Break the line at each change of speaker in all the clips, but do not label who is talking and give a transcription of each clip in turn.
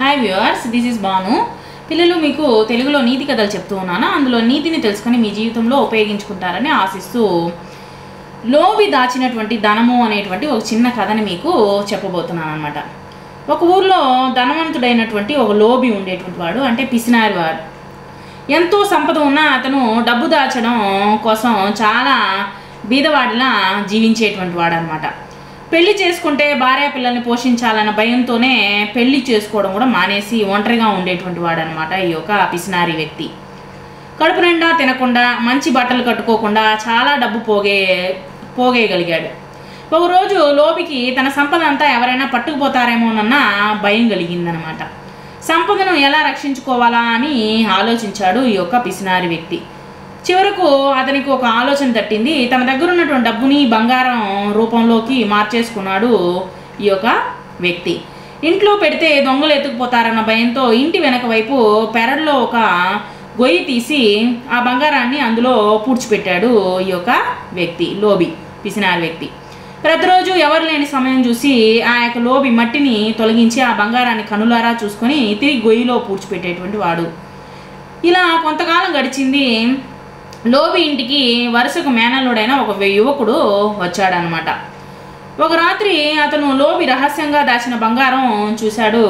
Hi viewers, this is Banu. పిల్లలు, మీకు తెలుగులో నీతి కథలు చెప్తూ ఉన్నాను. అందులో నీతిని తెలుసుకొని మీ జీవితంలో ఉపయోగించుకుంటారని ఆశిస్తూ లోబి దాచినటువంటి ధనము అనేటువంటి ఒక చిన్న కథని మీకు చెప్పబోతున్నాను అనమాట. ఒక ఊర్లో ధనవంతుడైనటువంటి ఒక లోబి ఉండేటువంటి వాడు, అంటే పిసినారి వాడు. ఎంతో సంపద ఉన్న అతను డబ్బు దాచడం కోసం చాలా బీదవాడిలా జీవించేటువంటి వాడు అనమాట. పెళ్లి చేసుకుంటే భార్య పిల్లల్ని పోషించాలన్న భయంతోనే పెళ్లి చేసుకోవడం కూడా మానేసి ఒంటరిగా ఉండేటువంటి వాడు అనమాట ఈ యొక్క పిసినారి వ్యక్తి. కడుపు నిండా తినకుండా, మంచి బట్టలు కట్టుకోకుండా చాలా డబ్బు పోగేయగలిగాడు. ఒకరోజు లోబికి తన సంపద అంతా ఎవరైనా పట్టుకుపోతారేమోనన్న భయం కలిగిందనమాట. సంపదను ఎలా రక్షించుకోవాలా అని ఆలోచించాడు ఈ యొక్క పిసినారి వ్యక్తి. చివరకు అతనికి ఒక ఆలోచన తట్టింది. తన దగ్గర ఉన్నటువంటి డబ్బుని బంగారం రూపంలోకి మార్చేసుకున్నాడు ఈ యొక్క వ్యక్తి. ఇంట్లో పెడితే దొంగలు ఎత్తుకుపోతారన్న భయంతో ఇంటి వెనక వైపు పెరట్లో ఒక గొయ్యి తీసి ఆ బంగారాన్ని అందులో పూడ్చిపెట్టాడు ఈ యొక్క వ్యక్తి, లోబి, పిసినారి వ్యక్తి. ప్రతిరోజు ఎవరు లేని సమయం చూసి ఆ యొక్క లోబి మట్టిని తొలగించి ఆ బంగారాన్ని కనులారా చూసుకొని తిరిగి గొయ్యిలో పూడ్చిపెట్టేటువంటి వాడు. ఇలా కొంతకాలం గడిచింది. లోబి ఇంటికి వరుసకు మేనల్లుడైన ఒక యువకుడు వచ్చాడనమాట. ఒక రాత్రి అతను లోబి రహస్యంగా దాచిన బంగారం చూశాడు.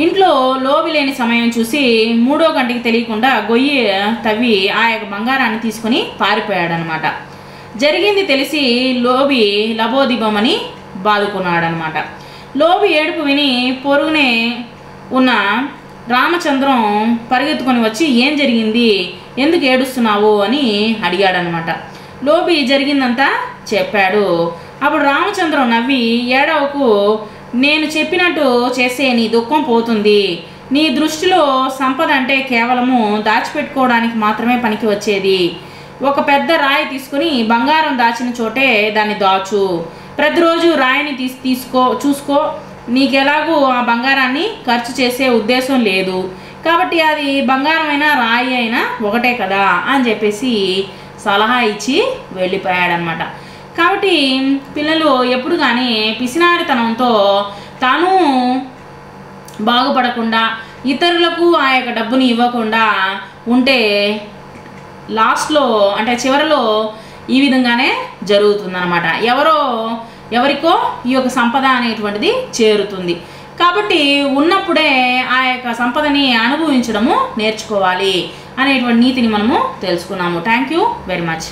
ఇంట్లో లోబి లేని సమయం చూసి మూడో గంటకి తెలియకుండా గొయ్యి తవ్వి ఆ యొక్క బంగారాన్ని తీసుకుని పారిపోయాడనమాట. జరిగింది తెలిసి లోబి లబోదిబమని బాదుకున్నాడనమాట. లోబి ఏడుపు విని పొరుగునే ఉన్న రామచంద్రం పరిగెత్తుకొని వచ్చి ఏం జరిగింది, ఎందుకు ఏడుస్తున్నావు అని అడిగాడనమాట. లోబి జరిగిందంతా చెప్పాడు. అప్పుడు రామచంద్రం నవ్వి, ఏడవకు, నేను చెప్పినట్టు చేసే నీ దుఃఖం పోతుంది. నీ దృష్టిలో సంపద అంటే కేవలము దాచిపెట్టుకోవడానికి మాత్రమే పనికి వచ్చేది. ఒక పెద్ద రాయి తీసుకుని బంగారం దాచిన చోటే దాన్ని దాచు. ప్రతిరోజు రాయిని చూసుకో. నీకెలాగూ ఆ బంగారాన్ని ఖర్చు చేసే ఉద్దేశం లేదు కాబట్టి అది బంగారమైనా రాయి అయినా ఒకటే కదా అని చెప్పేసి సలహా ఇచ్చి వెళ్ళిపోయాడనమాట. కాబట్టి పిల్లలు ఎప్పుడు కానీ పిసినారితనంతో తాను బాగుపడకుండా ఇతరులకు ఆ యొక్క డబ్బుని ఇవ్వకుండా ఉంటే లాస్ట్లో, అంటే చివరిలో ఈ విధంగానే జరుగుతుందన్నమాట. ఎవరికో ఈ యొక్క సంపద అనేటువంటిది చేరుతుంది. కాబట్టి ఉన్నప్పుడే ఆ యొక్క సంపదని అనుభవించడము నేర్చుకోవాలి అనేటువంటి నీతిని మనము తెలుసుకున్నాము. Thank you very much.